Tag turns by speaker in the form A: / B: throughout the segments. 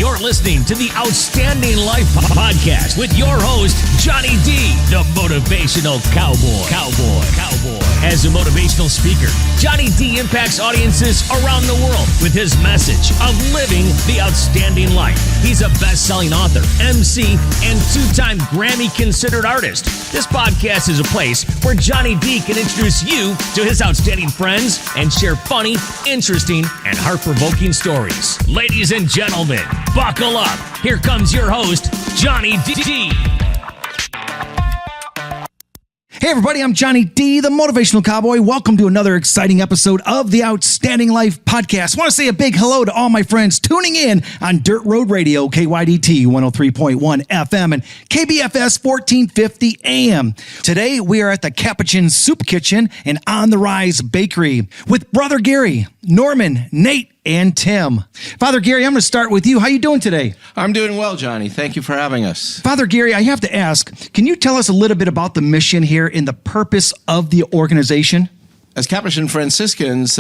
A: You're listening to the Outstanding Life Podcast with your host, Johnny D, the motivational cowboy. As a motivational speaker, Johnny D impacts audiences around the world with his message of living the outstanding life. He's a best-selling author, MC, and two-time Grammy-considered artist. This podcast is a place where Johnny D can introduce you to his outstanding friends and share funny, interesting, and heart-provoking stories. Ladies and gentlemen, buckle up. Here comes your host, Johnny D.
B: Hey everybody, I'm Johnny D, the motivational cowboy. Welcome to another exciting episode of the Outstanding Life Podcast. I want to say a big hello to all my friends tuning in on Dirt Road Radio, KYDT 103.1 FM and KBFS 1450 AM. Today we are at the Capuchin Soup Kitchen and On the Rise Bakery with Brother Gary, Norman, Nate, and Tim. Father Gary, I'm going to start with you. How you doing today?
C: I'm doing well, Johnny. Thank you for having us.
B: Father Gary, I have to ask, can you tell us a little bit about the mission here and the purpose of the organization?
C: As Capuchin Franciscans,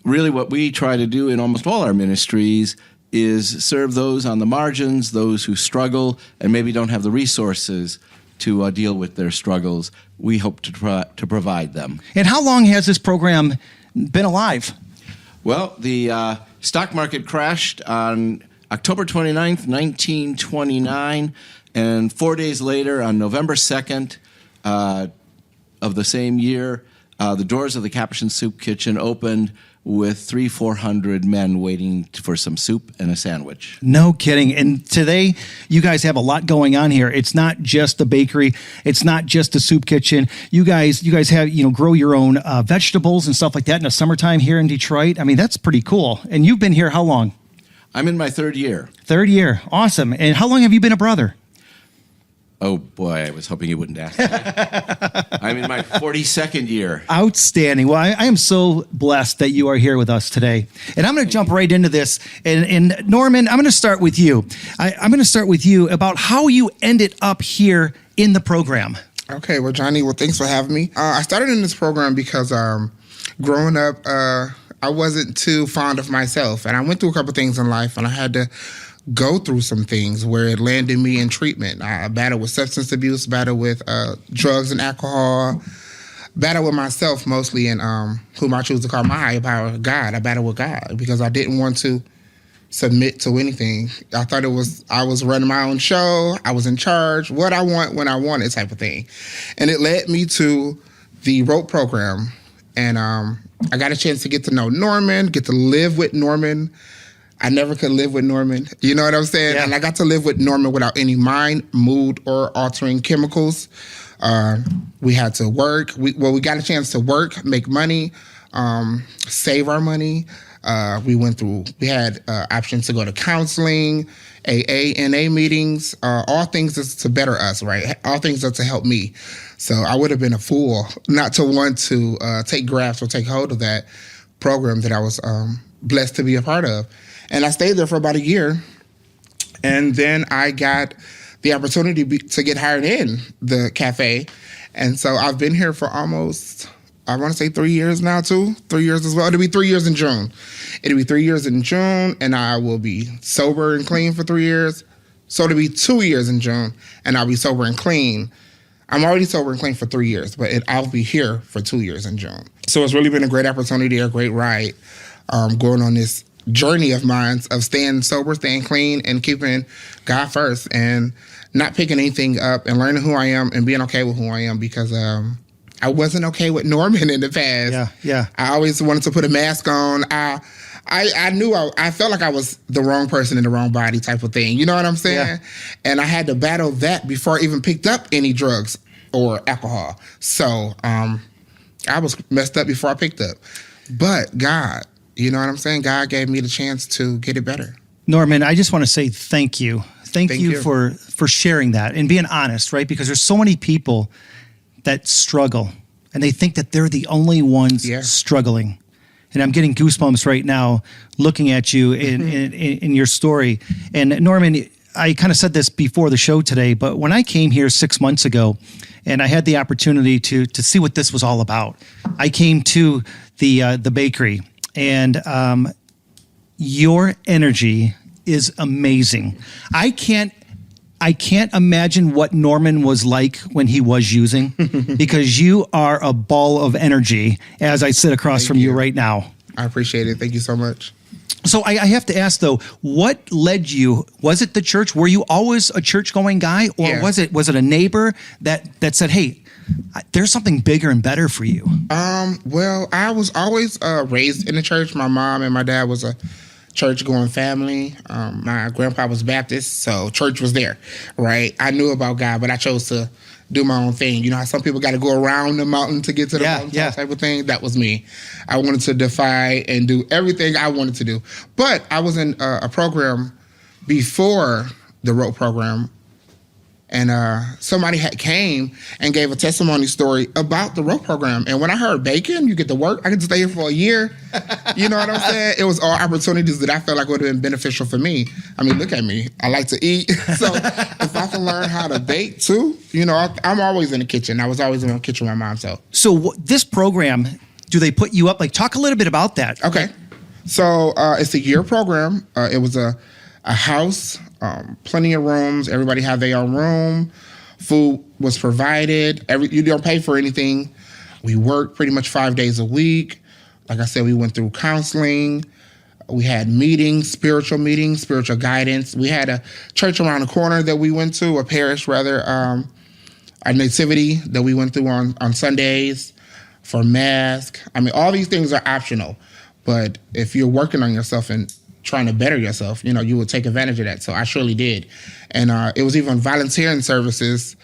C: really what we try to do in almost all our ministries is serve those on the margins, those who struggle and maybe don't have the resources to deal with their struggles. We hope to provide them.
B: And how long has this program been alive?
C: Well, the stock market crashed on October 29th, 1929, and 4 days later, on November 2nd of the same year, the doors of the Capuchin Soup Kitchen opened with 400 men waiting for some soup and a sandwich.
B: No kidding. And today, you guys have a lot going on here. It's not just the bakery. It's not just the soup kitchen. You guys have, grow your own vegetables and stuff like that in the summertime here in Detroit. I mean, that's pretty cool. And you've been here how long?
C: I'm in my third year.
B: Third year. Awesome. And how long have you been a brother?
C: Oh, boy, I was hoping you wouldn't ask that. I'm in my 42nd year.
B: Outstanding. Well, I am so blessed that you are here with us today. And I'm going to jump right into this. And Norman, I'm going to start with you. I'm going to start with you about how you ended up here in the program.
D: Okay. Well, Johnny, thanks for having me. I started in this program because growing up, I wasn't too fond of myself. And I went through a couple things in life, and I had to go through some things where it landed me in treatment. I battled with substance abuse, battled with drugs and alcohol, battled with myself mostly, and whom I choose to call my higher power, God. I battled with God because I didn't want to submit to anything. I thought I was running my own show. I was in charge, what I want, when I want it type of thing. And it led me to the R.O.P.E program. And I got a chance to get to know Norman, get to live with Norman. I never could live with Norman. You know what I'm saying? Yeah. And I got to live with Norman without any mind, mood, or altering chemicals. We had to work. We got a chance to work, make money, save our money. We had options to go to counseling, AA, NA meetings, all things that's to better us, right? All things that's to help me. So I would have been a fool not to want to take grasp or take hold of that program that I was blessed to be a part of. And I stayed there for about a year, and then I got the opportunity to get hired in the cafe. And so I've been here for almost, I want to say 3 years now, too. 3 years as well. It'll be 3 years in June. And I will be sober and clean for 3 years. So it'll be 2 years in June, and I'll be sober and clean. I'm already sober and clean for 3 years, but I'll be here for 2 years in June. So it's really been a great opportunity, a great ride, going on this journey of mine of staying sober, staying clean, and keeping God first, and not picking anything up, and learning who I am and being okay with who I am, because I wasn't okay with Norman in the past.
B: Yeah.
D: I always wanted to put a mask on. I felt like I was the wrong person in the wrong body type of thing. You know what I'm saying? Yeah. And I had to battle that before I even picked up any drugs or alcohol. So I was messed up before I picked up. But God, you know what I'm saying? God gave me the chance to get it better.
B: Norman, I just want to say thank you. Thank you for sharing that and being honest, right? Because there's so many people that struggle and they think that they're the only ones struggling. And I'm getting goosebumps right now looking at you in your story. And Norman, I kind of said this before the show today, but when I came here 6 months ago and I had the opportunity to see what this was all about, I came to the bakery. And your energy is amazing. I can't imagine what Norman was like when he was using, because you are a ball of energy as I sit across from you right now.
D: I appreciate it. Thank you so much.
B: So I have to ask though, what led you? Was it the church? Were you always a church-going guy, or was it a neighbor that said, "Hey, there's something bigger and better for you"?
D: Well, I was always raised in the church. My mom and my dad was a church-going family. My grandpa was Baptist, so church was there, right? I knew about God, but I chose to do my own thing. You know how some people got to go around the mountain to get to the mountain type of thing? That was me. I wanted to defy and do everything I wanted to do. But I was in a program before the R.O.P.E program, and somebody came and gave a testimony story about the R.O.P.E program. And when I heard bacon, you get to work, I get to stay here for a year. You know what I'm saying? It was all opportunities that I felt like would have been beneficial for me. I mean, look at me. I like to eat. So if I can learn how to bake too, you know, I'm always in the kitchen. I was always in the kitchen with my mom.
B: So this program, do they put you up? Like, talk a little bit about that.
D: Okay. So it's a year program. It was a house, plenty of rooms. Everybody had their own room. Food was provided. You don't pay for anything. We worked pretty much 5 days a week. Like I said, we went through counseling. We had meetings, spiritual guidance. We had a church around the corner that we went to, a parish rather, a nativity that we went through on Sundays for mass. I mean, all these things are optional. But if you're working on yourself and trying to better yourself, you know, you would take advantage of that. So I surely did. And it was even volunteering services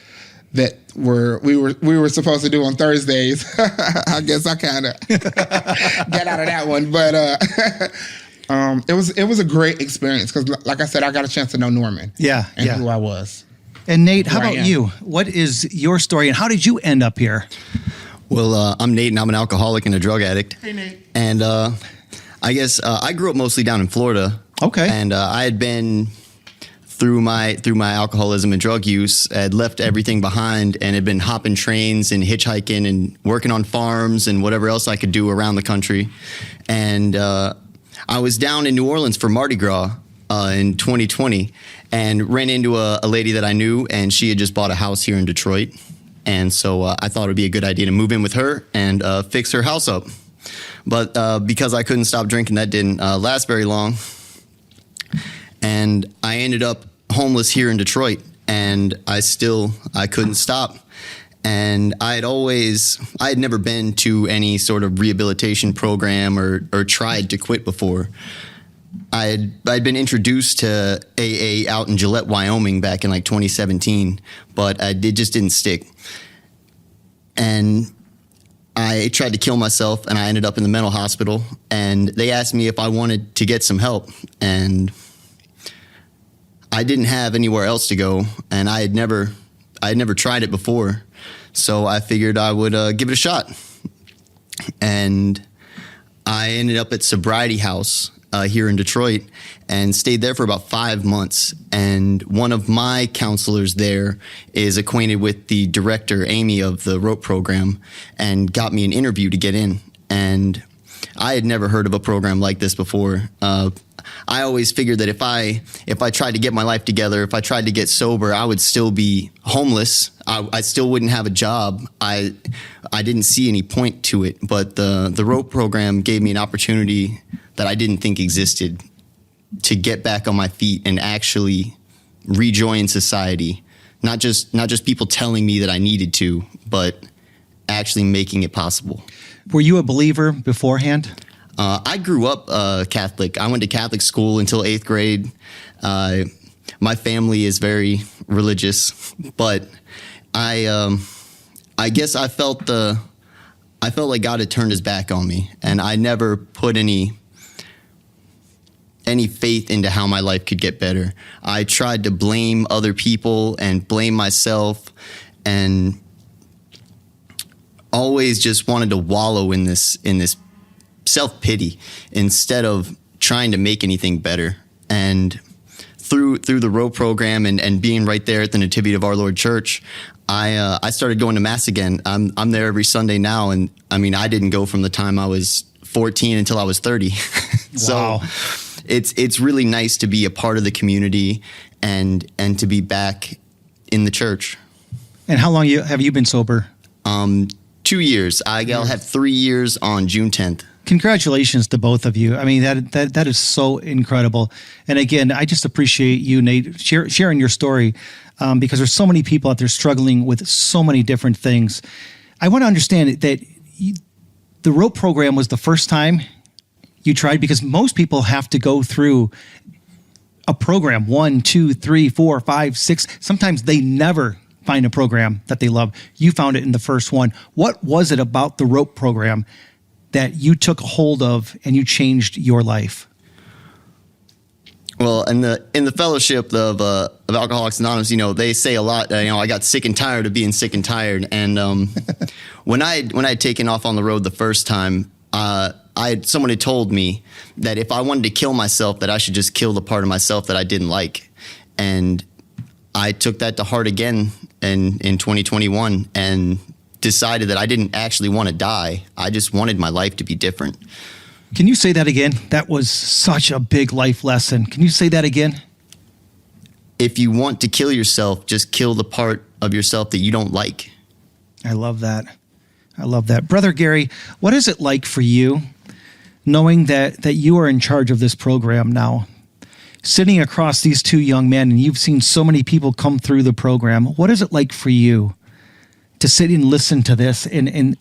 D: that we were supposed to do on Thursdays. I guess I kind of got out of that one. But it was a great experience because, like I said, I got a chance to know Norman and who I was.
B: And Nate, how about you? What is your story and how did you end up here?
E: Well, I'm Nate and I'm an alcoholic and a drug addict.
D: Hey, Nate.
E: And I guess I grew up mostly down in Florida.
B: Okay.
E: And I had been through my alcoholism and drug use, I had left everything behind and had been hopping trains and hitchhiking and working on farms and whatever else I could do around the country. And I was down in New Orleans for Mardi Gras in 2020 and ran into a lady that I knew, and she had just bought a house here in Detroit. And so I thought it would be a good idea to move in with her and fix her house up. But because I couldn't stop drinking, that didn't last very long. And I ended up homeless here in Detroit, and I couldn't stop. And I had never been to any sort of rehabilitation program or tried to quit before. I'd been introduced to AA out in Gillette, Wyoming back in like 2017, but it just didn't stick. And I tried to kill myself, and I ended up in the mental hospital, and they asked me if I wanted to get some help, and I didn't have anywhere else to go, and I had never tried it before, so I figured I would give it a shot. And I ended up at Sobriety House here in Detroit and stayed there for about 5 months. And one of my counselors there is acquainted with the director, Amy, of the R.O.P.E program, and got me an interview to get in. And I had never heard of a program like this before. I always figured that if I tried to get my life together, if I tried to get sober, I would still be homeless. I still wouldn't have a job. I didn't see any point to it. But the R.O.P program gave me an opportunity that I didn't think existed to get back on my feet and actually rejoin society. Not just people telling me that I needed to, but actually making it possible.
B: Were you a believer beforehand?
E: I grew up Catholic. I went to Catholic school until 8th grade. My family is very religious, but I guess I felt like God had turned his back on me, and I never put any faith into how my life could get better. I tried to blame other people and blame myself, and always just wanted to wallow in this self-pity instead of trying to make anything better. And through the R.O.P program and being right there at the Nativity of Our Lord Church, I started going to Mass again. I'm there every Sunday now, and I mean, I didn't go from the time I was 14 until I was 30. So
B: wow.
E: it's really nice to be a part of the community and to be back in the church. And
B: how long have you been sober?
E: 2 years. I'll have 3 years on June 10th.
B: Congratulations to both of you. I mean, that is so incredible. And again, I just appreciate you, Nate, sharing your story because there's so many people out there struggling with so many different things. I want to understand that the R.O.P.E program was the first time you tried, because most people have to go through a program 1, 2, 3, 4, 5, 6. Sometimes they never find a program that they love. You found it in the first one. What was it about the R.O.P program that you took hold of and you changed your life?
E: Well, in the fellowship of Alcoholics Anonymous, they say a lot. I got sick and tired of being sick and tired. And when I had taken off on the road the first time, someone had told me that if I wanted to kill myself, that I should just kill the part of myself that I didn't like. And I took that to heart again in 2021 and decided that I didn't actually want to die. I just wanted my life to be different.
B: Can you say that again? That was such a big life lesson. Can you say that again?
E: If you want to kill yourself, just kill the part of yourself that you don't like.
B: I love that. I love that. Brother Gary, what is it like for you knowing that you are in charge of this program now? Sitting across these two young men, and you've seen so many people come through the program. What is it like for you to sit and listen to this? And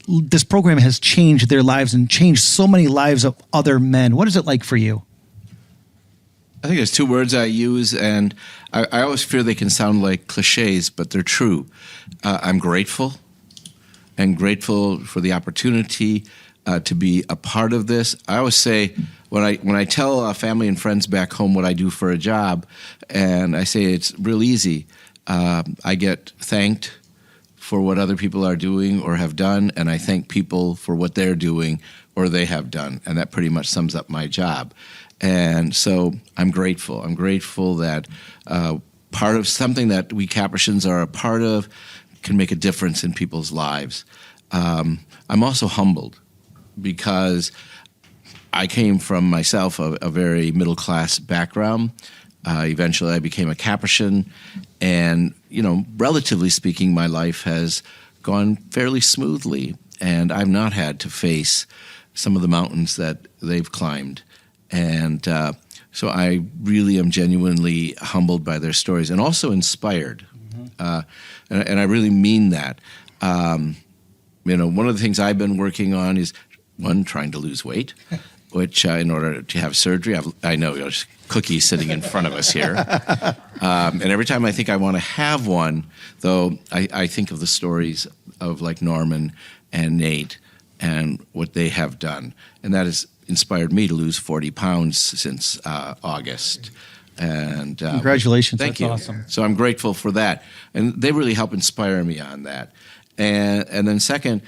B: this program has changed their lives and changed so many lives of other men. What is it like for you?
C: I think there's two words I use, and I always fear they can sound like cliches, but they're true. I'm grateful, and grateful for the opportunity to be a part of this. I always say, when I tell family and friends back home what I do for a job, and I say it's real easy, I get thanked for what other people are doing or have done, and I thank people for what they're doing or they have done, and that pretty much sums up my job. And so I'm grateful. I'm grateful that part of something that we Capuchins are a part of can make a difference in people's lives. I'm also humbled because I came from myself a very middle-class background. Eventually I became a Capuchin, and, relatively speaking, my life has gone fairly smoothly, and I've not had to face some of the mountains that they've climbed. And so I really am genuinely humbled by their stories and also inspired. And I really mean that. One of the things I've been working on is, one, trying to lose weight, which in order to have surgery, I know there's cookies sitting in front of us here. And every time I think I want to have one, though, I think of the stories of like Norman and Nate and what they have done. And that has inspired me to lose 40 pounds since August. And
B: congratulations.
C: Thank
B: That's
C: you.
B: Awesome.
C: So I'm grateful for that. And they really help inspire me on that. And then second,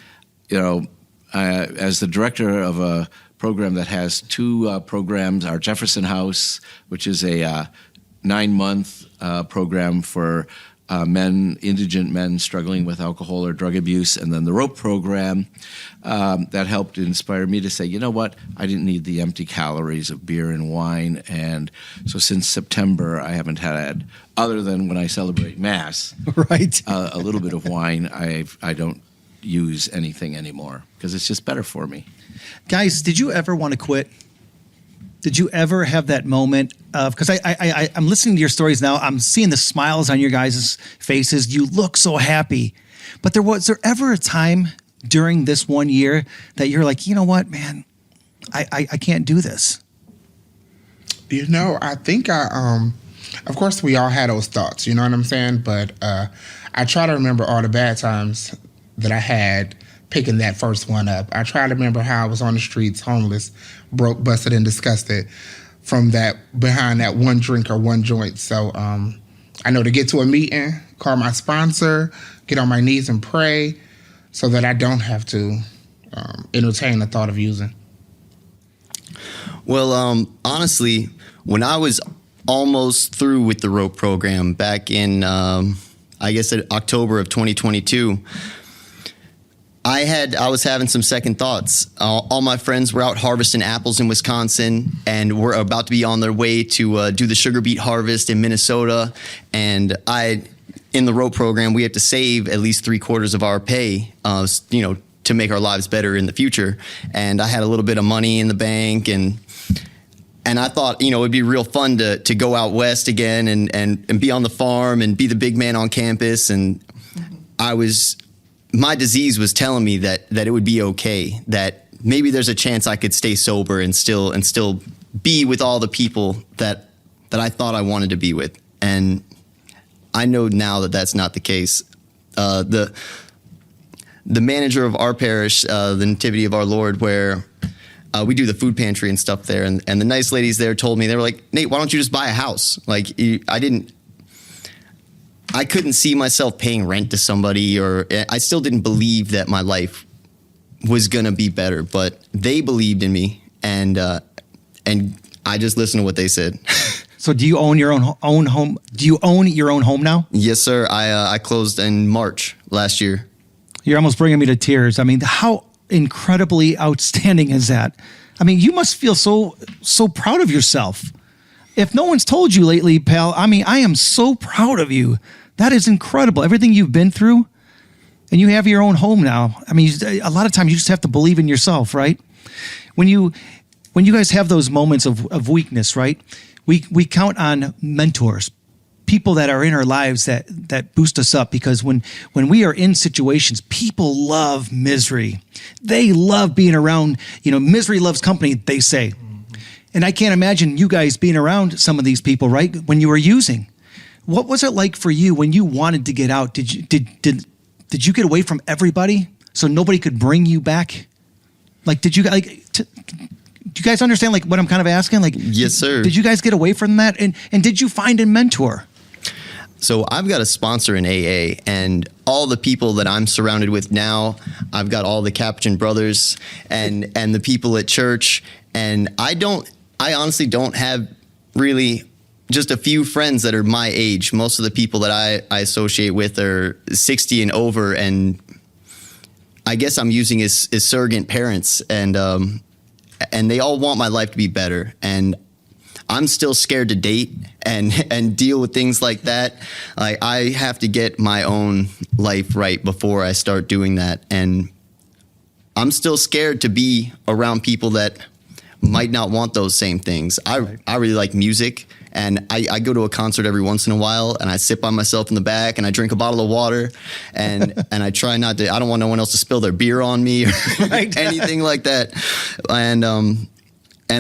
C: as the director of a program that has two programs, our Jefferson House, which is a 9-month program for indigent men struggling with alcohol or drug abuse, and then the R.O.P program that helped inspire me to say, you know what, I didn't need the empty calories of beer and wine. And so since September, I haven't had, other than when I celebrate Mass,
B: right,
C: a little bit of wine. I don't use anything anymore because it's just better for me.
B: Guys, did you ever want to quit? Did you ever have that moment of, because I'm listening to your stories now, I'm seeing the smiles on your guys' faces. You look so happy. But was there ever a time during this 1 year that you're like, you know what, man, I can't do this?
D: I think of course we all had those thoughts, you know what I'm saying? But I try to remember all the bad times that I had picking that first one up. I try to remember how I was on the streets, homeless, broke, busted, and disgusted from that, behind that one drink or one joint. So I know to get to a meeting, call my sponsor, get on my knees and pray so that I don't have to entertain the thought of using.
E: Well, honestly, when I was almost through with the R.O.P program back in, October of 2022, I was having some second thoughts. All my friends were out harvesting apples in Wisconsin, and were about to be on their way to do the sugar beet harvest in Minnesota. And in the R.O.P.E program, we have to save at least 3/4 of our pay, to make our lives better in the future. And I had a little bit of money in the bank, and I thought, it'd be real fun to go out west again and be on the farm and be the big man on campus. And my disease was telling me that it would be okay, that maybe there's a chance I could stay sober and still be with all the people that I thought I wanted to be with. And I know now that that's not the case. The manager of our parish, the Nativity of Our Lord, where we do the food pantry and stuff there, and the nice ladies there told me, they were like, Nate, why don't you just buy a house? Like, I couldn't see myself paying rent to somebody, or I still didn't believe that my life was going to be better, but they believed in me, and I just listened to what they said.
B: So do you own your own home? Do you own your own home now?
E: Yes, sir. I closed in March last year.
B: You're almost bringing me to tears. I mean, how incredibly outstanding is that? I mean, you must feel so proud of yourself. If no one's told you lately, pal, I mean, I am so proud of you. That is incredible. Everything you've been through, and you have your own home now. I mean, a lot of times you just have to believe in yourself, right? When you guys have those moments of weakness, right? We count on mentors, people that are in our lives that boost us up, because when we are in situations, people love misery. They love being around, misery loves company, they say. Mm-hmm. And I can't imagine you guys being around some of these people, right? When you were using. What was it like for you when you wanted to get out? Did you get away from everybody so nobody could bring you back? Like, do you guys understand like what I'm kind of asking? Like,
E: yes, sir.
B: Did you guys get away from that? And did you find a mentor?
E: So I've got a sponsor in AA, and all the people that I'm surrounded with now, I've got all the Capuchin brothers and the people at church. And I honestly don't have really just a few friends that are my age. Most of the people that I associate with are 60 and over, and I guess I'm using as surrogate parents, and they all want my life to be better. And I'm still scared to date and deal with things like that. Like, I have to get my own life right before I start doing that. And I'm still scared to be around people that might not want those same things. I really like music, and I go to a concert every once in a while, and I sit by myself in the back, and I drink a bottle of water, and I try not to. I don't want no one else to spill their beer on me or anything like that. And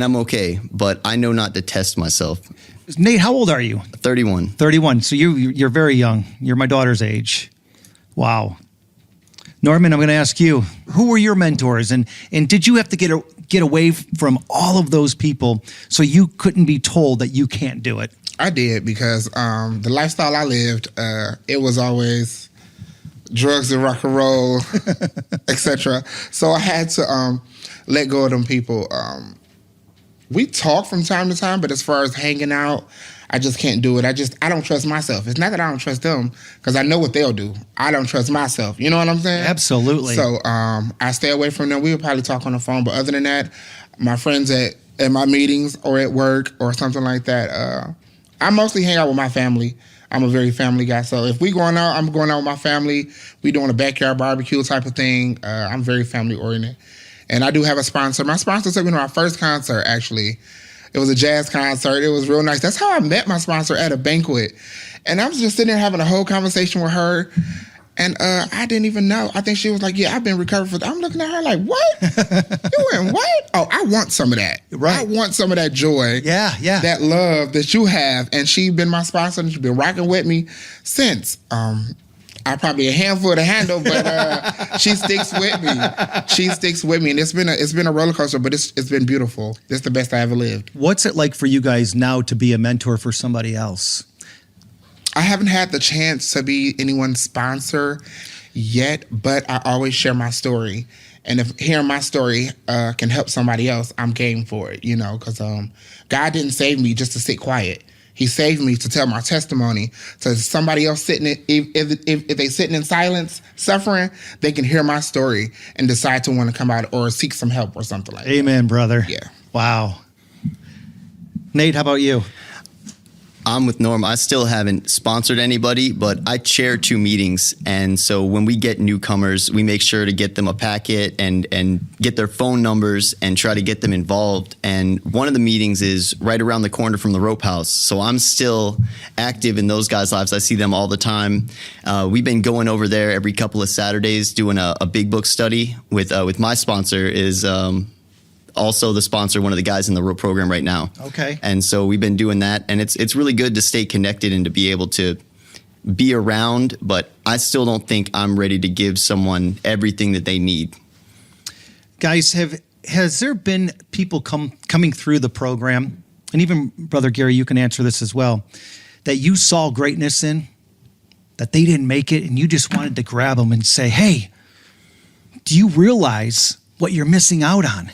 E: I'm okay, but I know not to test myself.
B: Nate, how old are you?
E: 31.
B: 31. So you're very young. You're my daughter's age. Wow. Norman, I'm going to ask you, who were your mentors, and did you have to get away from all of those people so you couldn't be told that you can't do it?
D: I did, because the lifestyle I lived, it was always drugs and rock and roll, etc. So I had to let go of them people. We talk from time to time, but as far as hanging out, I just can't do it. I don't trust myself. It's not that I don't trust them, because I know what they'll do. I don't trust myself. You know what I'm saying?
B: Absolutely.
D: So I stay away from them. We would probably talk on the phone, but other than that, my friends at my meetings or at work or something like that, I mostly hang out with my family. I'm a very family guy. So if we going out, I'm going out with my family. We doing a backyard barbecue type of thing. I'm very family oriented. And I do have a sponsor. My sponsor took me to my first concert, actually. It was a jazz concert. It was real nice. That's how I met my sponsor, at a banquet. And I was just sitting there having a whole conversation with her. And I didn't even know. I think she was like, yeah, I've been recovered I'm looking at her like, what? You went what? Oh, I want some of that.
B: Right.
D: I want some of that joy.
B: Yeah.
D: That love that you have. And she's been my sponsor, and she's been rocking with me since. I probably a handful to handle, but she sticks with me. She sticks with me, and it's been a roller coaster, but it's been beautiful. It's the best I ever lived.
B: What's it like for you guys now to be a mentor for somebody else?
D: I haven't had the chance to be anyone's sponsor yet, but I always share my story, and if hearing my story can help somebody else, I'm game for it. Because God didn't save me just to sit quiet. He saved me to tell my testimony. So somebody else if they sitting in silence, suffering, they can hear my story and decide to want to come out or seek some help or something like that.
B: Amen, brother.
D: Yeah.
B: Wow. Nate, how about you?
E: I'm with Norm. I still haven't sponsored anybody, but I chair 2 meetings. And so when we get newcomers, we make sure to get them a packet and get their phone numbers and try to get them involved. And one of the meetings is right around the corner from the R.O.P.E house. So I'm still active in those guys' lives. I see them all the time. We've been going over there every couple of Saturdays doing a big book study with my sponsor is also the sponsor, one of the guys in the R.O.P.E program right now.
B: Okay.
E: And so we've been doing that, and it's really good to stay connected and to be able to be around, but I still don't think I'm ready to give someone everything that they need.
B: Guys, has there been people coming through the program, and even Brother Gary, you can answer this as well, that you saw greatness in, that they didn't make it, and you just wanted to grab them and say, hey, do you realize what you're missing out on?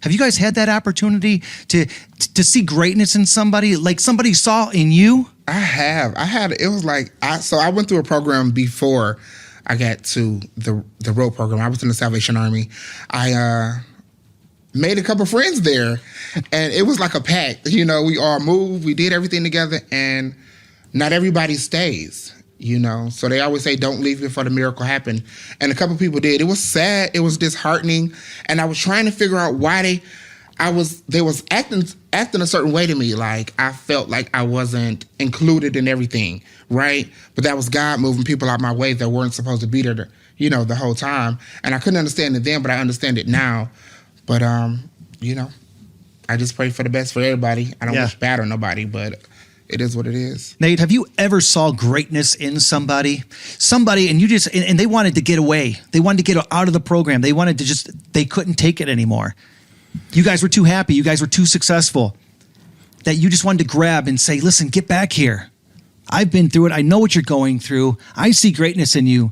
B: Have you guys had that opportunity to see greatness in somebody, like somebody saw in you?
D: I have. It was like, I went through a program before I got to the R.O.P.E program. I was in the Salvation Army. I made a couple friends there, and it was like a pact. You know, we all moved, we did everything together, and not everybody stays. You know, so they always say, don't leave before the miracle happened. And a couple people did. It was sad. It was disheartening. And I was trying to figure out why they was acting a certain way to me. Like, I felt like I wasn't included in everything, right? But that was God moving people out my way that weren't supposed to be there, the whole time. And I couldn't understand it then, but I understand it now. But, I just pray for the best for everybody. I don't wish bad on nobody, but it is what it is.
B: Nate, have you ever saw greatness in somebody, and you just, and they wanted to get away. They wanted to get out of the program. They wanted to they couldn't take it anymore. You guys were too happy. You guys were too successful that you just wanted to grab and say, listen, get back here. I've been through it. I know what you're going through. I see greatness in you,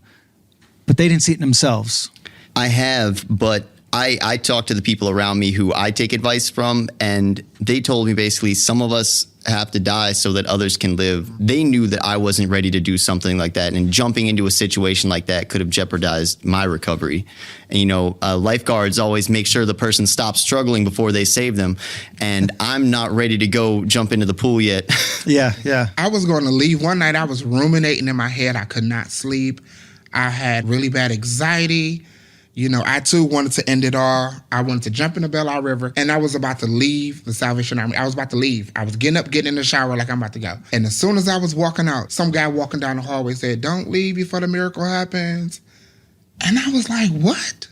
B: but they didn't see it in themselves.
E: I have, but I talk to the people around me who I take advice from, and they told me basically some of us have to die so that others can live. They knew that I wasn't ready to do something like that, and jumping into a situation like that could have jeopardized my recovery. And, lifeguards always make sure the person stops struggling before they save them, and I'm not ready to go jump into the pool yet.
B: Yeah.
D: I was going to leave. One night I was ruminating in my head. I could not sleep. I had really bad anxiety. I too wanted to end it all. I wanted to jump in the Belle Isle River, and I was about to leave the Salvation Army. I was about to leave. I was getting in the shower like I'm about to go. And as soon as I was walking out, some guy walking down the hallway said, don't leave before the miracle happens. And I was like, what?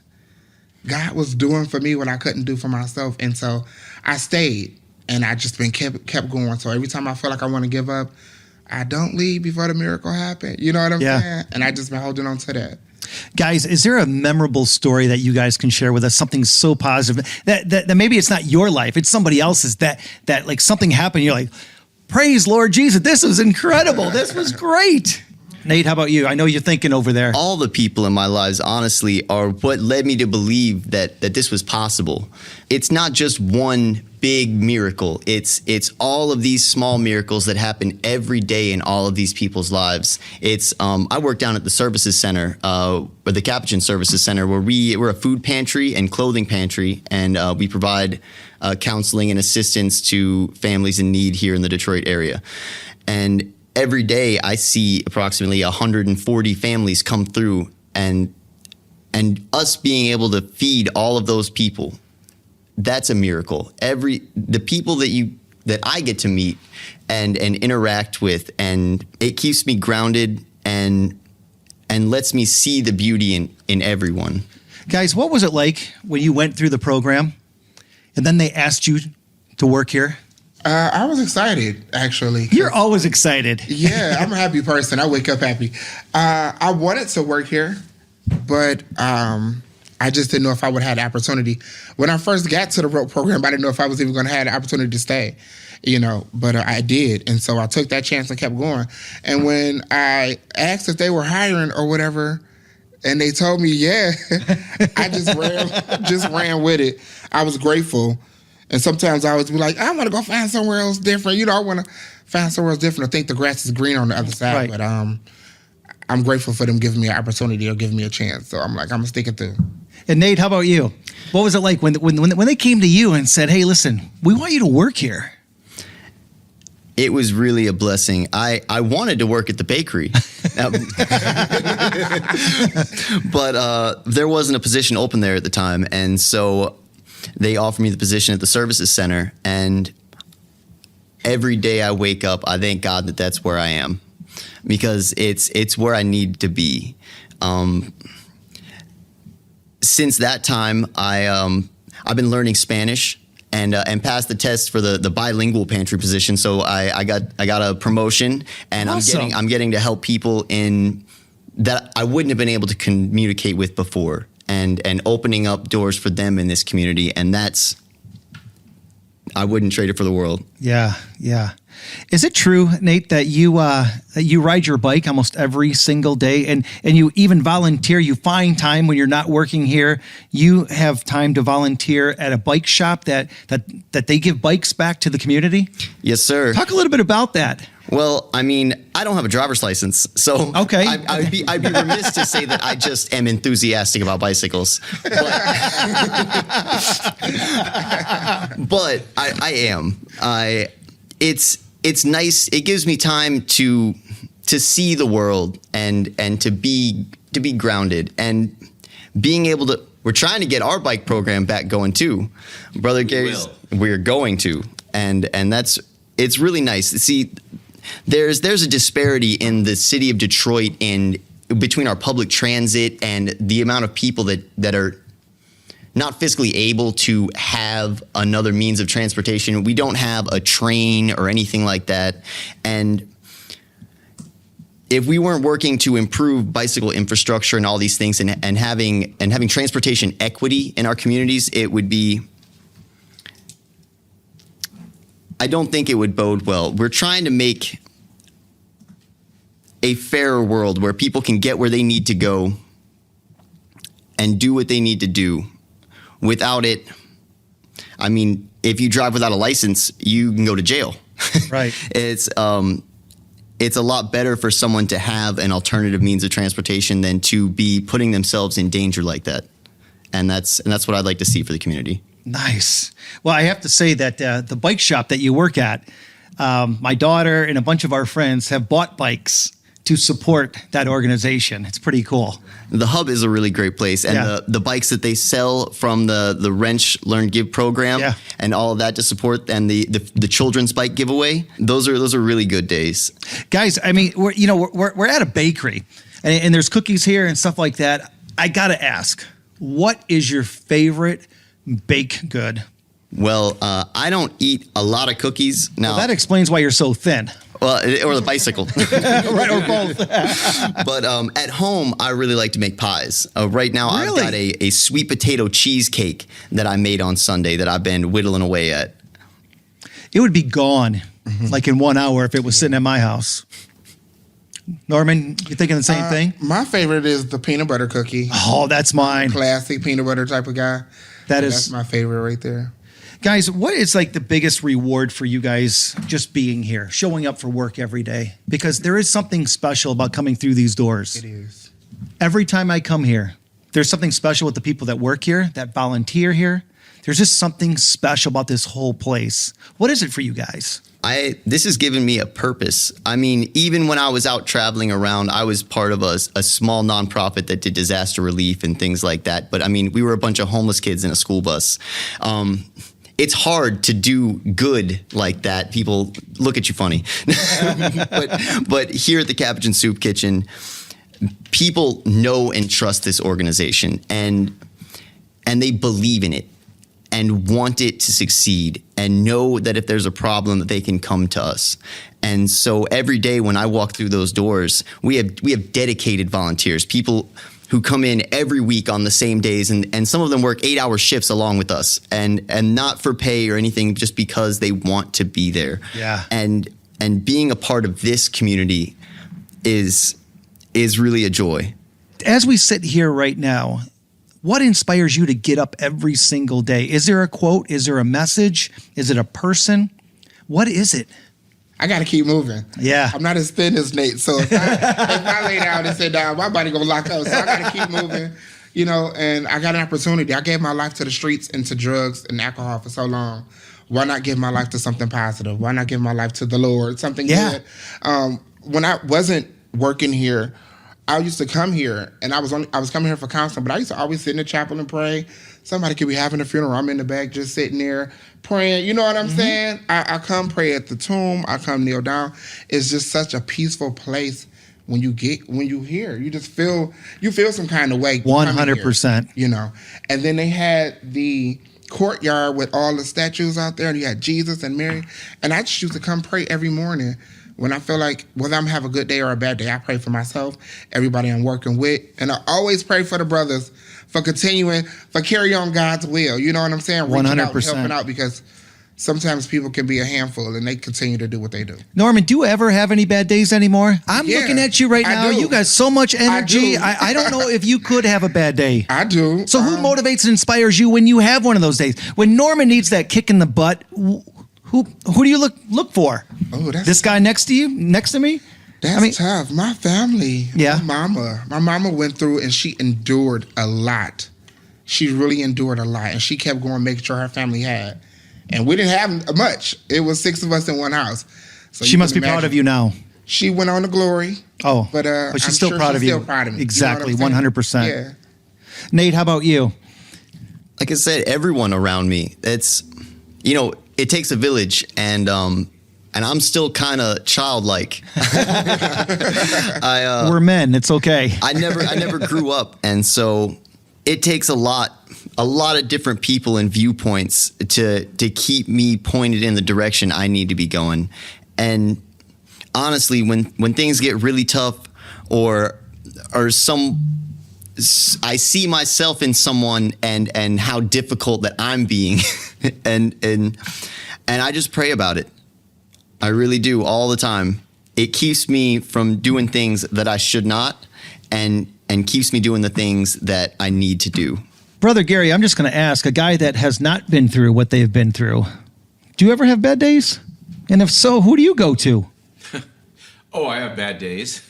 D: God was doing for me what I couldn't do for myself. And so I stayed, and I just kept going. So every time I feel like I want to give up, I don't leave before the miracle happens. You know what I'm saying? And I just been holding on to that.
B: Guys, is there a memorable story that you guys can share with us? Something so positive that maybe it's not your life, it's somebody else's, that like something happened, you're like, praise Lord Jesus, this was incredible. This was great. Nate, how about you? I know you're thinking over there.
E: All the people in my lives, honestly, are what led me to believe that this was possible. It's not just one big miracle. It's all of these small miracles that happen every day in all of these people's lives. It's I work down at the services center, or the Capuchin Services Center, where we're a food pantry and clothing pantry, and we provide counseling and assistance to families in need here in the Detroit area. And every day I see approximately 140 families come through, and us being able to feed all of those people, that's a miracle. The people that I get to meet and interact with, and it keeps me grounded and lets me see the beauty in everyone.
B: Guys, what was it like when you went through the program and then they asked you to work here?
D: I was excited, actually.
B: You're always excited.
D: Yeah, I'm a happy person. I wake up happy. I wanted to work here, but I just didn't know if I would have the opportunity. When I first got to the R.O.P.E program, I didn't know if I was even going to have the opportunity to stay, but I did. And so I took that chance and kept going. And when I asked if they were hiring or whatever, and they told me, yeah, I just ran with it. I was grateful. And sometimes I always be like, I want to go find somewhere else different. I want to find somewhere else different. I think the grass is green on the other side.
B: Right.
D: But I'm grateful for them giving me an opportunity or giving me a chance. So I'm like, I'm going to stick it through.
B: And Nate, how about you? What was it like when they came to you and said, hey, listen, we want you to work here?
E: It was really a blessing. I wanted to work at the bakery, but there wasn't a position open there at the time. And so they offered me the position at the services center. And every day I wake up, I thank God that that's where I am, because it's where I need to be. Since that time, I've been learning Spanish and passed the test for the bilingual pantry position. So I got a promotion, and
B: Awesome.
E: I'm getting to help people in that I wouldn't have been able to communicate with before, and opening up doors for them in this community. And I wouldn't trade it for the world.
B: Yeah. Is it true, Nate, that you ride your bike almost every single day, and you even volunteer? You find time when you're not working here. You have time to volunteer at a bike shop that they give bikes back to the community?
E: Yes, sir.
B: Talk a little bit about that.
E: Well, I mean, I don't have a driver's license, so
B: Okay.
E: I'd be remiss to say that I just am enthusiastic about bicycles. But I am. It's nice. It gives me time to see the world and to be grounded, and being able to. We're trying to get our bike program back going too, Brother Gary's. We're going to, and it's really nice. See, there's a disparity in the city of Detroit between our public transit and the amount of people that are not physically able to have another means of transportation. We don't have a train or anything like that. And if we weren't working to improve bicycle infrastructure and all these things, and having transportation equity in our communities, it would be, I don't think it would bode well. We're trying to make a fairer world where people can get where they need to go and do what they need to do. Without it, I mean, if you drive without a license, you can go to jail.
B: Right.
E: It's a lot better for someone to have an alternative means of transportation than to be putting themselves in danger like that. And that's what I'd like to see for the community.
B: Nice. Well, I have to say that the bike shop that you work at, my daughter and a bunch of our friends have bought bikes to support that organization. It's pretty cool.
E: The Hub is a really great place, and the bikes that they sell from the Wrench Learn Give program, and all of that to support, and the children's bike giveaway. Those are really good days. Guys,
B: I mean, we're at a bakery, and there's cookies here and stuff like that. I gotta ask, what is your favorite baked good?
E: Well, I don't eat a lot of cookies now.
B: Well, that explains why you're so thin.
E: Well, or the bicycle.
B: Right, or both.
E: But at home, I really like to make pies. Right now,
B: Really?
E: I've got a sweet potato cheesecake that I made on Sunday that I've been whittling away at.
B: It would be gone like in 1 hour if it was sitting at my house. Norman, you thinking the same thing?
D: My favorite is the peanut butter cookie.
B: Oh, that's mine.
D: Classic peanut butter type of guy. That's my favorite right there.
B: Guys, what is like the biggest reward for you guys just being here, showing up for work every day? Because there is something special about coming through these doors.
D: It is.
B: Every time I come here, there's something special with the people that work here, that volunteer here. There's just something special about this whole place. What is it for you guys?
E: This has given me a purpose. I mean, even when I was out traveling around, I was part of a small nonprofit that did disaster relief and things like that. But I mean, we were a bunch of homeless kids in a school bus. It's hard to do good like that. People look at you funny. but here at the Capuchin Soup Kitchen, people know and trust this organization, and they believe in it and want it to succeed, and know that if there's a problem that they can come to us. And so every day when I walk through those doors, we have dedicated volunteers, people who come in every week on the same days, and some of them work 8-hour shifts along with us, and not for pay or anything, just because they want to be there.
B: Yeah.
E: And being a part of this community is really a joy.
B: As we sit here right now, What inspires you to get up every single day? Is there a quote? Is there a message? Is it a person? What is it?
D: I got to keep moving.
B: Yeah.
D: I'm not as thin as Nate, so if I lay down and sit down, my body going to lock up. So I got to keep moving, and I got an opportunity. I gave my life to the streets and to drugs and alcohol for so long. Why not give my life to something positive? Why not give my life to the Lord, something good? When I wasn't working here, I used to come here, and I was coming here for counseling, but I used to always sit in the chapel and pray. Somebody could be having a funeral. I'm in the back just sitting there praying. You know what I'm saying? I come pray at the tomb. I come kneel down. It's just such a peaceful place when you hear. You just feel some kind of way.
B: 100%.
D: And then they had the courtyard with all the statues out there, and you had Jesus and Mary. And I just used to come pray every morning. When I feel like whether I'm having a good day or a bad day, I pray for myself, everybody I'm working with, and I always pray for the brothers for carry on God's will. You know what I'm saying?
B: 100%.
D: Helping out, because sometimes people can be a handful and they continue to do what they do.
B: Norman, do you ever have any bad days anymore? I'm looking at you right now. You got so much energy. I don't know if you could have a bad day.
D: I do.
B: So who motivates and inspires you when you have one of those days? When Norman needs that kick in the butt, who do you look for?
D: Oh,
B: this guy next to me?
D: That's tough. My family.
B: Yeah.
D: My mama went through and she endured a lot. She really endured a lot, and she kept going, making sure her family had. And we didn't have much. It was 6 of us in one house. So
B: she must be proud of you now.
D: She went on to glory.
B: Oh,
D: but
B: she's still proud of you.
D: Still proud of me.
B: Exactly,
D: you know
B: 100%.
D: Yeah.
B: Nate, how about you?
E: Like I said, everyone around me. It's it takes a village, and I'm still kind of childlike.
B: We're men. It's okay.
E: I never grew up, and so it takes a lot of different people and viewpoints to keep me pointed in the direction I need to be going. And honestly, when things get really tough, or I see myself in someone and how difficult that I'm being, and I just pray about it. I really do, all the time. It keeps me from doing things that I should not, and keeps me doing the things that I need to do.
B: Brother Gary, I'm just going to ask, a guy that has not been through what they've been through, do you ever have bad days? And if so, who do you go to?
C: I have bad days.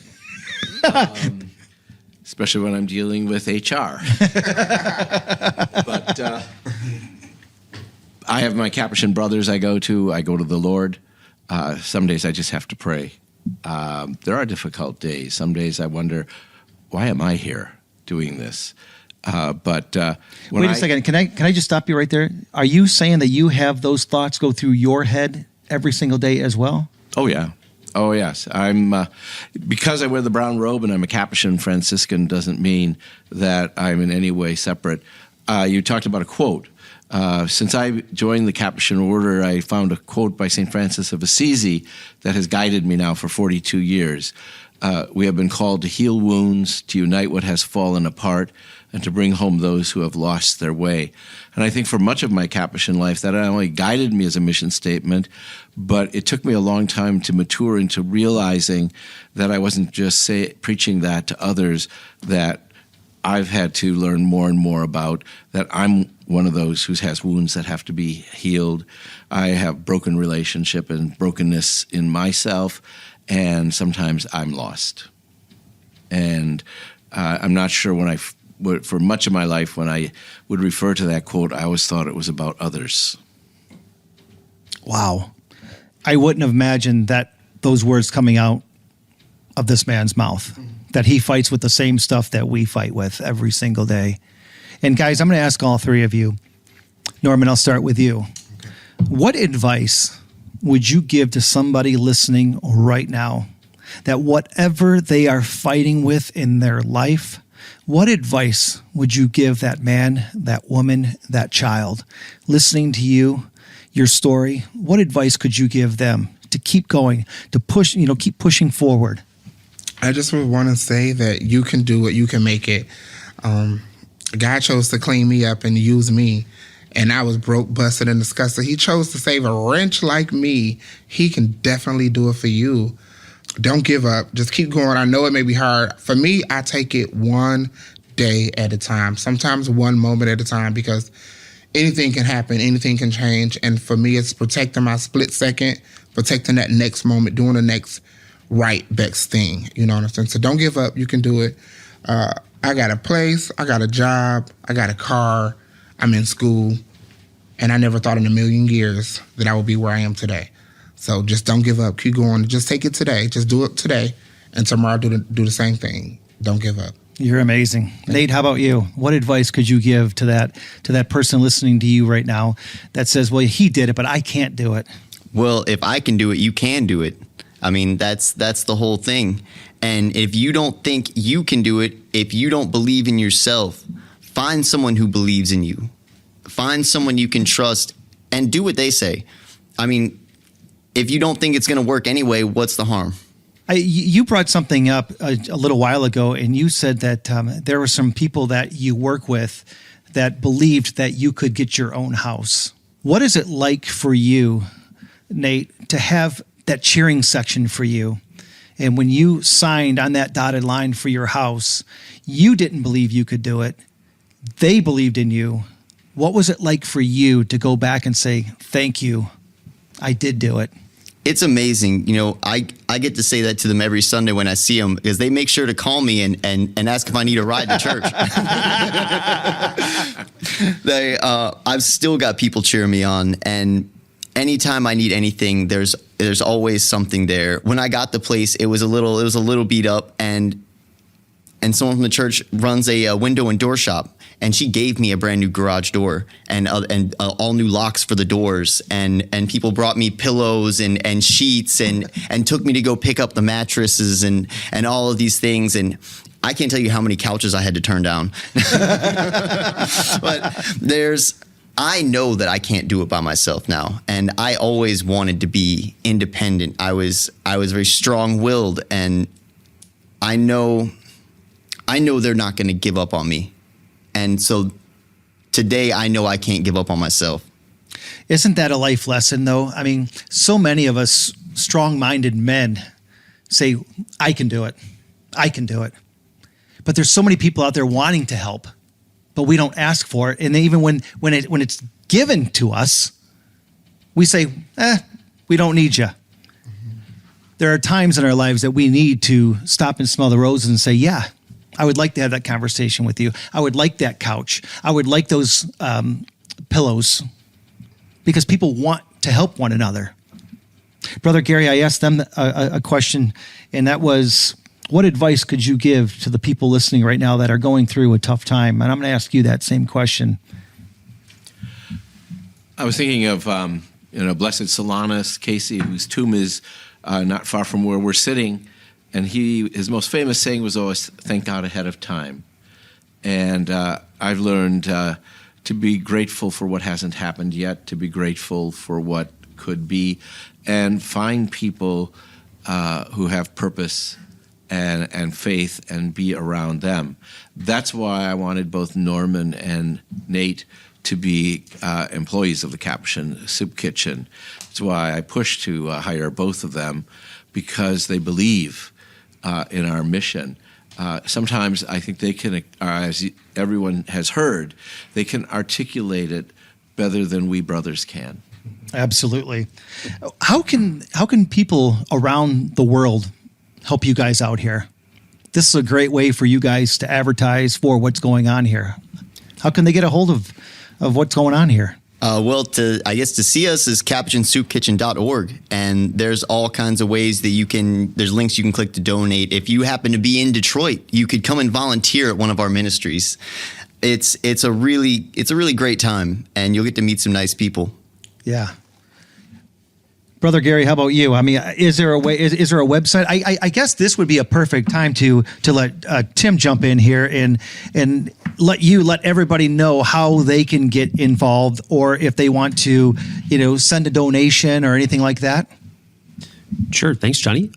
C: Especially when I'm dealing with HR. But I have my Capuchin brothers I go to the Lord. Some days I just have to pray. There are difficult days. Some days I wonder, why am I here doing this? But wait
B: a second. Can I just stop you right there? Are you saying that you have those thoughts go through your head every single day as well?
C: Oh, yeah. Oh, yes. I'm because I wear the brown robe and I'm a Capuchin Franciscan doesn't mean that I'm in any way separate. You talked about a quote. Since I joined the Capuchin order, I found a quote by St. Francis of Assisi that has guided me now for 42 years. We have been called to heal wounds, to unite what has fallen apart, and to bring home those who have lost their way. And I think for much of my Capuchin life, that not only guided me as a mission statement, but it took me a long time to mature into realizing that I wasn't just preaching that to others, that I've had to learn more and more about, that I'm one of those who has wounds that have to be healed. I have broken relationship and brokenness in myself, and sometimes I'm lost. And I'm not sure for much of my life, when I would refer to that quote, I always thought it was about others.
B: Wow. I wouldn't have imagined that those words coming out of this man's mouth, that he fights with the same stuff that we fight with every single day. And guys, I'm going to ask all three of you. Norman, I'll start with you. Okay. What advice would you give to somebody listening right now, that whatever they are fighting with in their life, what advice would you give that man, that woman, that child listening to you, your story? What advice could you give them to keep going, to push, keep pushing forward?
D: I just would want to say that you can do it. You can make it. God chose to clean me up and use me. And I was broke, busted, and disgusted. He chose to save a wretch like me. He can definitely do it for you. Don't give up. Just keep going. I know it may be hard. For me, I take it one day at a time, sometimes one moment at a time, because anything can happen, anything can change. And for me, it's protecting my split second, protecting that next moment, doing the next right best thing. You know what I'm saying? So don't give up. You can do it. I got a place, I got a job, I got a car, I'm in school, and I never thought in a million years that I would be where I am today. So just don't give up. Keep going. Just take it today. Just do it today, and tomorrow do the same thing. Don't give up.
B: You're amazing. Nate, how about you? What advice could you give to that person listening to you right now that says, well, he did it, but I can't do it?
E: Well, if I can do it, you can do it. I mean, that's the whole thing. And if you don't think you can do it, if you don't believe in yourself, find someone who believes in you. Find someone you can trust and do what they say. I mean, if you don't think it's going to work anyway, what's the harm?
B: You brought something up a little while ago, and you said that there were some people that you work with that believed that you could get your own house. What is it like for you, Nate, to have that cheering section for you? And when you signed on that dotted line for your house, you didn't believe you could do it. They believed in you. What was it like for you to go back and say, thank you, I did do it?
E: It's amazing. You know, I get to say that to them every Sunday when I see them, because they make sure to call me and ask if I need a ride to church. I've still got people cheering me on, and anytime I need anything, there's always something there. When I got the place, it was a little beat up, and someone from the church runs a window and door shop, and she gave me a brand new garage door and all new locks for the doors, and people brought me pillows and sheets and took me to go pick up the mattresses and all of these things, and I can't tell you how many couches I had to turn down. But I know that I can't do it by myself now, and I always wanted to be independent. I was very strong-willed, and I know they're not going to give up on me. And so today I know I can't give up on myself.
B: Isn't that a life lesson, though? I mean, so many of us strong-minded men say, I can do it. I can do it. But there's so many people out there wanting to help, but we don't ask for it. And even when it's given to us, we say, we don't need you. Mm-hmm. There are times in our lives that we need to stop and smell the roses and say, yeah, I would like to have that conversation with you. I would like that couch. I would like those pillows, because people want to help one another. Brother Gary, I asked them a question, and that was, what advice could you give to the people listening right now that are going through a tough time? And I'm going to ask you that same question.
C: I was thinking of Blessed Solanus Casey, whose tomb is not far from where we're sitting. And his most famous saying was always, thank God ahead of time. And I've learned to be grateful for what hasn't happened yet, to be grateful for what could be, and find people who have purpose and faith, and be around them. That's why I wanted both Norman and Nate to be employees of the Capuchin Soup Kitchen. That's why I pushed to hire both of them, because they believe in our mission. Sometimes I think they can, as everyone has heard, they can articulate it better than we brothers can.
B: Absolutely. How can people around the world help you guys out here? This is a great way for you guys to advertise for what's going on here. How can they get a hold of what's going on here?
E: To see us is capuchinsoupkitchen.org, and there's all kinds of ways that there's links you can click to donate. If you happen to be in Detroit, you could come and volunteer at one of our ministries. It's a really great time, and you'll get to meet some nice people.
B: Yeah. Brother Gary, how about you? I mean, is there a way? Is there a website? I guess this would be a perfect time to let Tim jump in here and let everybody know how they can get involved, or if they want to, send a donation or anything like that.
F: Sure. Thanks, Johnny.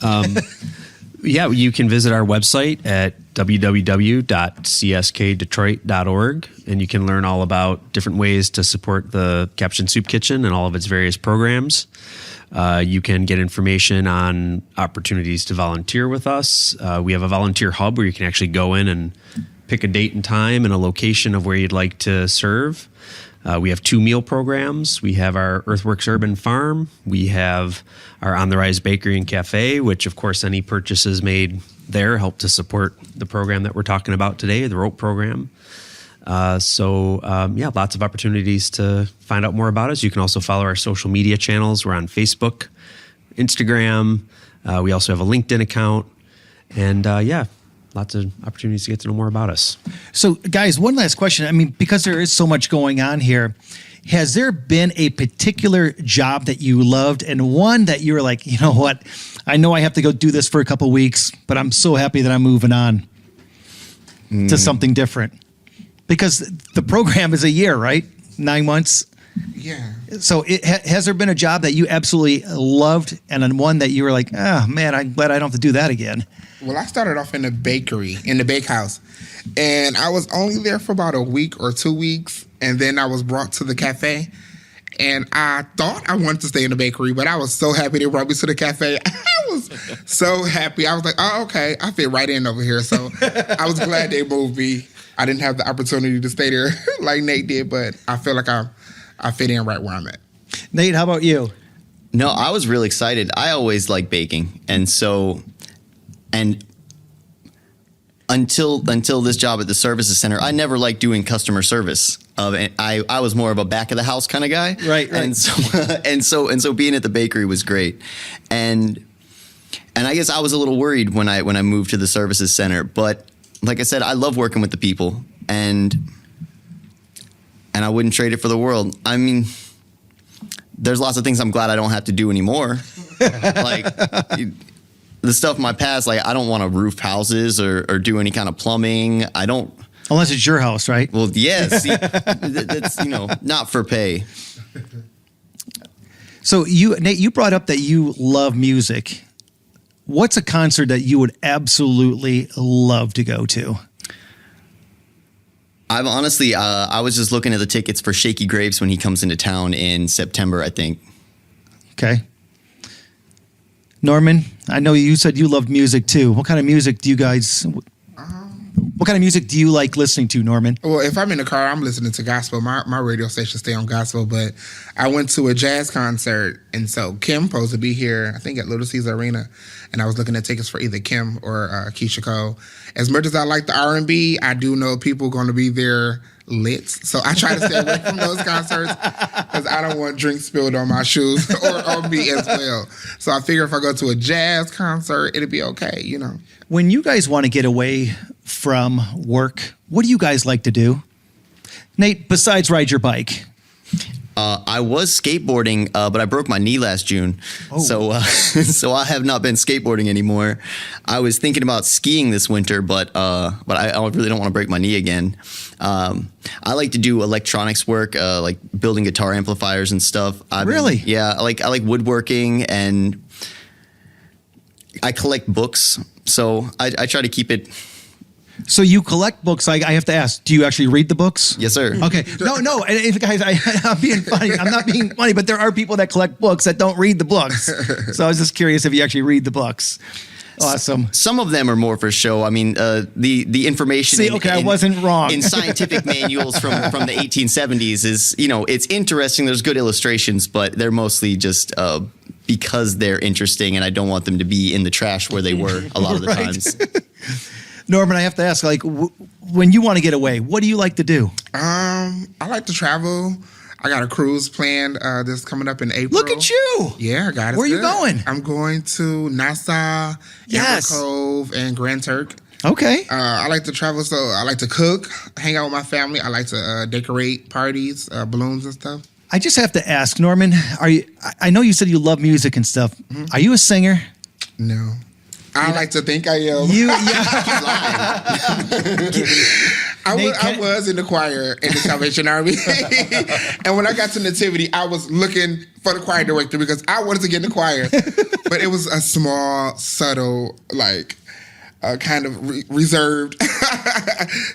F: Yeah, you can visit our website at www.cskdetroit.org, and you can learn all about different ways to support the Capuchin Soup Kitchen and all of its various programs. You can get information on opportunities to volunteer with us. We have a volunteer hub where you can actually go in and pick a date and time and a location of where you'd like to serve. We have 2 meal programs. We have our Earthworks Urban Farm. We have our On the Rise Bakery and Cafe, which, of course, any purchases made there help to support the program that we're talking about today, the R.O.P.E program. Lots of opportunities to find out more about us. You can also follow our social media channels. We're on Facebook, Instagram. We also have a LinkedIn account. And lots of opportunities to get to know more about us.
B: So, guys, one last question. I mean, because there is so much going on here, has there been a particular job that you loved and one that you were like, you know what, I know I have to go do this for a couple weeks, but I'm so happy that I'm moving on to something different? Because the program is a year, right? 9 months.
D: Yeah.
B: So has there been a job that you absolutely loved and then one that you were like, oh, man, I'm glad I don't have to do that again?
D: Well, I started off in the bakery, in the bakehouse. And I was only there for about a week or 2 weeks. And then I was brought to the cafe. And I thought I wanted to stay in the bakery, but I was so happy they brought me to the cafe. I was so happy. I was like, oh, okay, I fit right in over here. So I was glad they moved me. I didn't have the opportunity to stay there like Nate did, but I feel like I fit in right where I'm at.
B: Nate, how about you?
E: No, I was really excited. I always liked baking. And until this job at the services center, I never liked doing customer service. I was more of a back of the house kind of guy.
B: Right.
E: And so being at the bakery was great. And I guess I was a little worried when I moved to the services center, but like I said, I love working with the people, and I wouldn't trade it for the world. I mean, there's lots of things I'm glad I don't have to do anymore. Like the stuff in my past, like I don't want to roof houses or do any kind of plumbing. I don't.
B: Unless it's your house, right?
E: Well, yes, that's not for pay.
B: So Nate, you brought up that you love music. What's a concert that you would absolutely love to go to?
E: I've honestly, I was just looking at the tickets for Shaky Graves when he comes into town in September, I think.
B: Okay. Norman, I know you said you loved music too. What kind of music do you guys... What kind of music do you like listening to, Norman?
D: Well, if I'm in the car, I'm listening to gospel. My radio station stay on gospel, but I went to a jazz concert, and so Kim supposed to be here, I think at Little Caesar Arena, and I was looking at tickets for either Kim or Keisha Cole. As much as I like the R&B, I do know people going to be there lit, so I try to stay away from those concerts because I don't want drinks spilled on my shoes or on me as well. So I figure if I go to a jazz concert, it'll be okay,
B: When you guys want to get away from work, what do you guys like to do? Nate, besides ride your bike.
E: I was skateboarding, but I broke my knee last June. Oh. So I have not been skateboarding anymore. I was thinking about skiing this winter, but I really don't want to break my knee again. I like to do electronics work, like building guitar amplifiers and stuff.
B: Really?
E: Yeah, I like woodworking, and I collect books. So I try to keep it.
B: So you collect books. I have to ask, do you actually read the books?
E: Yes, sir.
B: Okay. No. Guys, I'm being funny. I'm not being funny, but there are people that collect books that don't read the books. So I was just curious if you actually read the books. Awesome.
E: Some of them are more for show. I mean, the information.
B: See, I wasn't wrong.
E: In scientific manuals from the 1870s is, it's interesting. There's good illustrations, but they're mostly just because they're interesting, and I don't want them to be in the trash where they were a lot of the times.
B: Norman, I have to ask, like, when you want to get away, what do you like to do?
D: I like to travel. I got a cruise planned that's coming up in April.
B: Look at you.
D: Yeah, I got it.
B: Where are you going?
D: I'm going to Nassau, Amber Cove, and Grand Turk.
B: Okay.
D: I like to travel, so I like to cook, hang out with my family. I like to decorate parties, balloons and stuff. I
B: just have to ask, Norman, I know you said you love music and stuff. Mm-hmm. Are you a singer?
D: No. I like to think I am. I was in the choir in the Salvation Army. And when I got to Nativity, I was looking for the choir director because I wanted to get in the choir. But it was a small, subtle, kind of reserved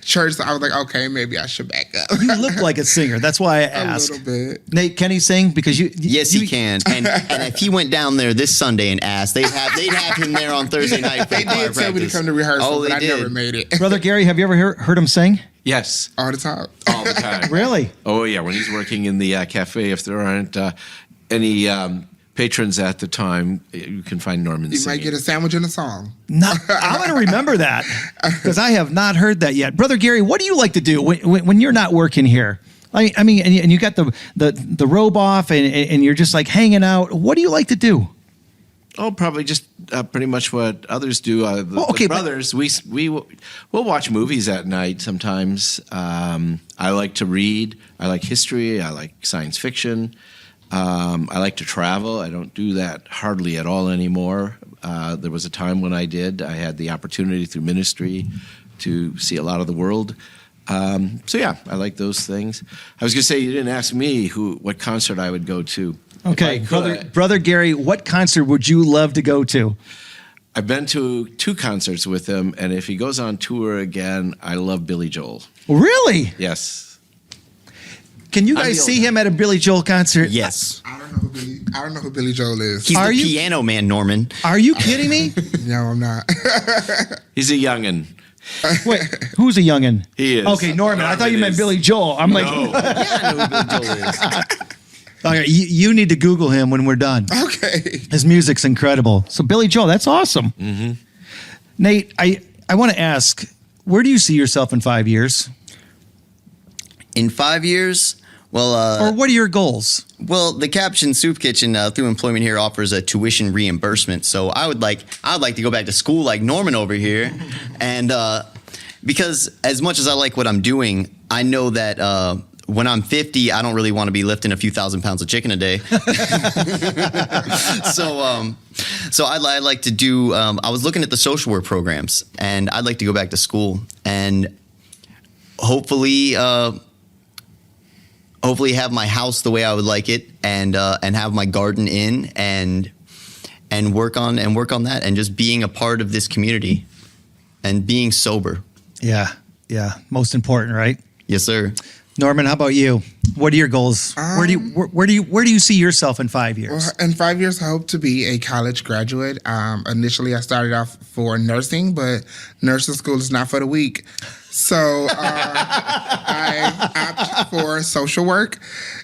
D: church. So I was like, okay, maybe I should back up.
B: You look like a singer. That's why I asked.
D: A little bit.
B: Nate, can he sing? Because
E: yes, he can. And if he went down there this Sunday and asked, they'd have him there on Thursday night for
D: They did tell me to come to rehearsal, but I never made it.
B: Brother Gary, have you ever heard him sing?
C: Yes.
D: All the time.
C: All the time.
B: Really?
C: Oh, yeah. When he's working in the cafe, if there aren't any patrons at the time, you can find Norman
D: You
C: singing.
D: might get a sandwich and a song.
B: I'm going to remember that because I have not heard that yet. Brother Gary, what do you like to do when you're not working here? I mean, and you got the robe off and you're just like hanging out. What do you like to do?
C: Oh, probably just pretty much what others do. The brothers, we'll watch movies at night sometimes. I like to read. I like history. I like science fiction. I like to travel. I don't do that hardly at all anymore. There was a time when I did. I had the opportunity through ministry to see a lot of the world. So yeah, I like those things. I was going to say, you didn't ask me what concert I would go to.
B: Okay, Brother Gary, what concert would you love to go to?
C: I've been to 2 concerts with him, and if he goes on tour again, I love Billy Joel.
B: Really?
C: Yes.
B: Can you guys see him at a Billy Joel concert?
E: Yes.
D: I don't know who Billy Joel is.
E: He's the piano man, Norman.
B: Are you kidding me?
D: No, I'm not.
C: He's a youngin'.
B: Wait, who's a youngin'?
C: He is.
B: Okay, Norman. I thought you meant Billy Joel. I'm like,
C: No.
E: Yeah, I know who Billy Joel is.
B: okay, you need to Google him when we're done.
D: Okay.
B: His music's incredible. So Billy Joel, that's awesome.
C: Mm-hmm.
B: Nate, I want to ask, where do you see yourself in 5 years?
E: In 5 years, well,
B: or what are your goals?
E: Well, the Capuchin Soup Kitchen through employment here offers a tuition reimbursement. So I would like to go back to school like Norman over here, and because as much as I like what I'm doing, I know that when I'm 50, I don't really want to be lifting a few thousand pounds of chicken a day. So I'd like to do. I was looking at the social work programs, and I'd like to go back to school and hopefully have my house the way I would like it, and have my garden in, and work on that, and just being a part of this community and being sober.
B: Yeah. Most important, right?
E: Yes, sir.
B: Norman, how about you? What are your goals? Where do you see yourself in 5 years?
D: Well, in 5 years, I hope to be a college graduate. Initially, I started off for nursing, but nursing school is not for the weak. So I opted for social work,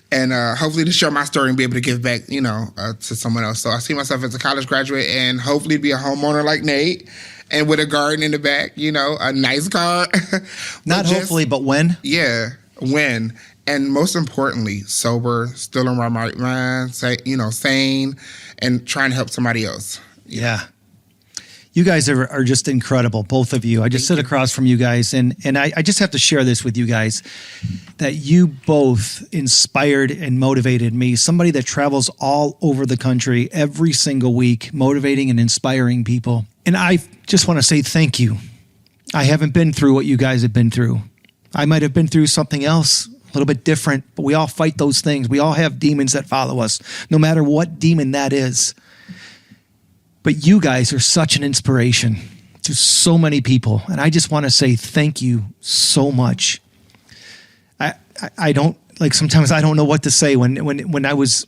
D: and hopefully to share my story and be able to give back, to someone else. So I see myself as a college graduate, and hopefully be a homeowner like Nate, and with a garden in the back, a nice garden.
B: Not hopefully, but when?
D: Yeah, when. And most importantly, sober, still in my right mind, sane, and trying to help somebody else.
B: Yeah. You guys are just incredible, both of you. I just sit across from you guys, and I just have to share this with you guys, that you both inspired and motivated me, somebody that travels all over the country every single week, motivating and inspiring people. And I just want to say thank you. I haven't been through what you guys have been through. I might have been through something else, a little bit different, but we all fight those things. We all have demons that follow us, no matter what demon that is. But you guys are such an inspiration to so many people. And I just want to say thank you so much. I don't, sometimes I don't know what to say when I was,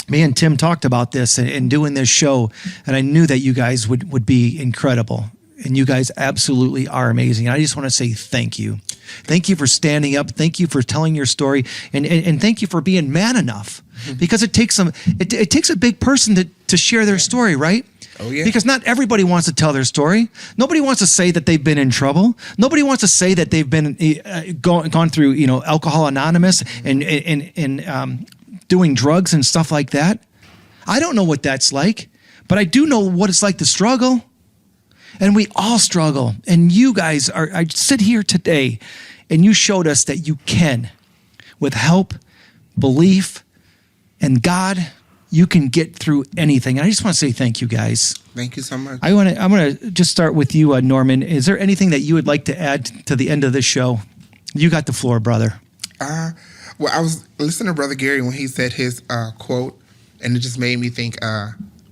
B: me and Tim talked about this and doing this show, and I knew that you guys would be incredible. And you guys absolutely are amazing. I just want to say thank you. Thank you for standing up. Thank you for telling your story. And thank you for being man enough. Because it takes a big person to share their story, right?
D: Oh, yeah.
B: Because not everybody wants to tell their story. Nobody wants to say that they've been in trouble. Nobody wants to say that they've been gone through, Alcohol Anonymous and doing drugs and stuff like that. I don't know what that's like, but I do know what it's like to struggle. And we all struggle. And you guys I sit here today, and you showed us that you can, with help, belief, and God, you can get through anything. And I just want to say thank you, guys.
D: Thank you so much.
B: I'm going to just start with you, Norman. Is there anything that you would like to add to the end of this show? You got the floor, brother.
D: Well, I was listening to Brother Gary when he said his quote, and it just made me think,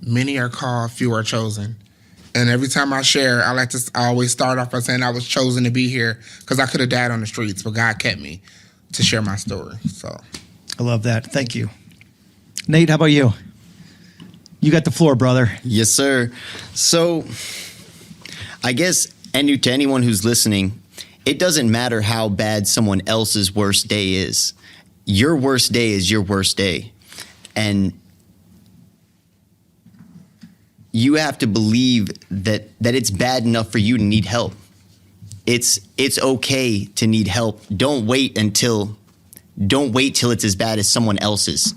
D: many are called, few are chosen. And every time I share, I always start off by saying I was chosen to be here because I could have died on the streets, but God kept me to share my story. So
B: I love that. Thank you. Nate, how about you? You got the floor, brother.
E: Yes, sir. So I guess, and to anyone who's listening, it doesn't matter how bad someone else's worst day is. Your worst day is your worst day. And you have to believe that it's bad enough for you to need help. It's okay to need help. Don't wait till it's as bad as someone else's.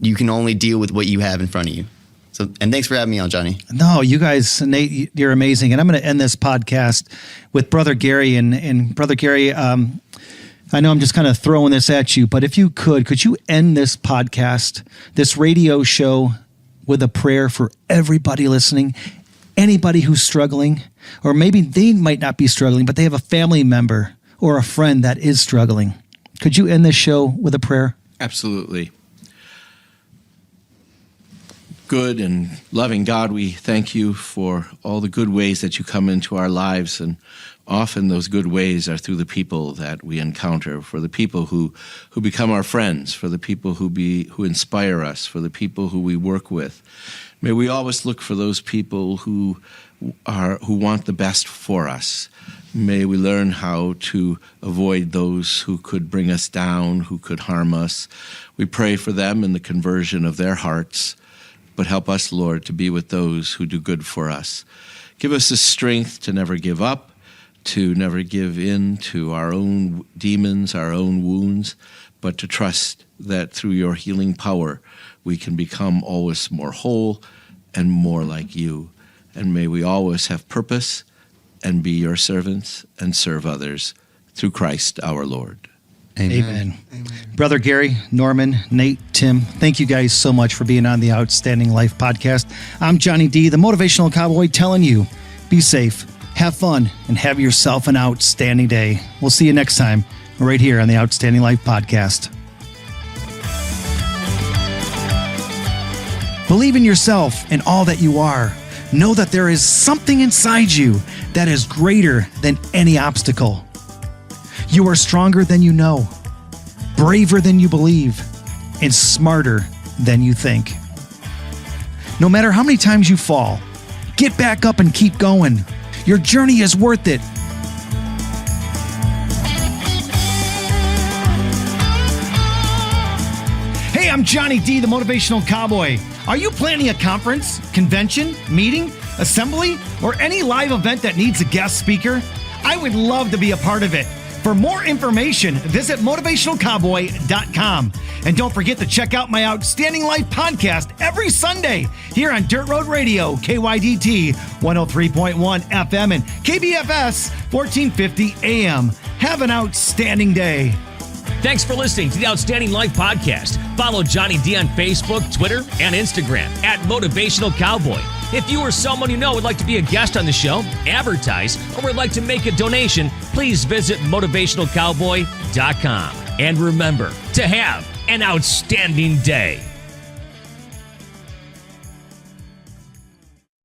E: You can only deal with what you have in front of you. So, and thanks for having me on, Johnny.
B: No, you guys, Nate, you're amazing. And I'm going to end this podcast with Brother Gary. And Brother Gary, I know I'm just kind of throwing this at you, but if you could you end this podcast, this radio show, with a prayer for everybody listening, anybody who's struggling, or maybe they might not be struggling, but they have a family member or a friend that is struggling. Could you end this show with a prayer?
C: Absolutely. Good and loving God, we thank you for all the good ways that you come into our lives, and often those good ways are through the people that we encounter, for the people who become our friends, for the people who inspire us, for the people who we work with. May we always look for those people who want the best for us. May we learn how to avoid those who could bring us down, who could harm us. We pray for them in the conversion of their hearts, but help us, Lord, to be with those who do good for us. Give us the strength to never give up, to never give in to our own demons, our own wounds, but to trust that through your healing power, we can become always more whole and more like you. And may we always have purpose and be your servants and serve others through Christ our Lord.
B: Amen. Brother Gary, Norman, Nate, Tim, thank you guys so much for being on the Outstanding Life podcast. I'm Johnny D, the motivational cowboy, telling you, be safe, have fun, and have yourself an outstanding day. We'll see you next time right here on the Outstanding Life podcast. Believe in yourself and all that you are. Know that there is something inside you that is greater than any obstacle. You are stronger than you know, braver than you believe, and smarter than you think. No matter how many times you fall, get back up and keep going. Your journey is worth it. Hey, I'm Johnny D, the Motivational Cowboy. Are you planning a conference, convention, meeting, assembly, or any live event that needs a guest speaker? I would love to be a part of it. For more information, visit motivationalcowboy.com. And don't forget to check out my Outstanding Life podcast every Sunday here on Dirt Road Radio, KYDT 103.1 FM and KBFS 1450 AM. Have an outstanding day.
A: Thanks for listening to the Outstanding Life podcast. Follow Johnny D on Facebook, Twitter, and Instagram at Motivational Cowboy. If you or someone you know would like to be a guest on the show, advertise, or would like to make a donation, please visit motivationalcowboy.com. And remember to have an outstanding day.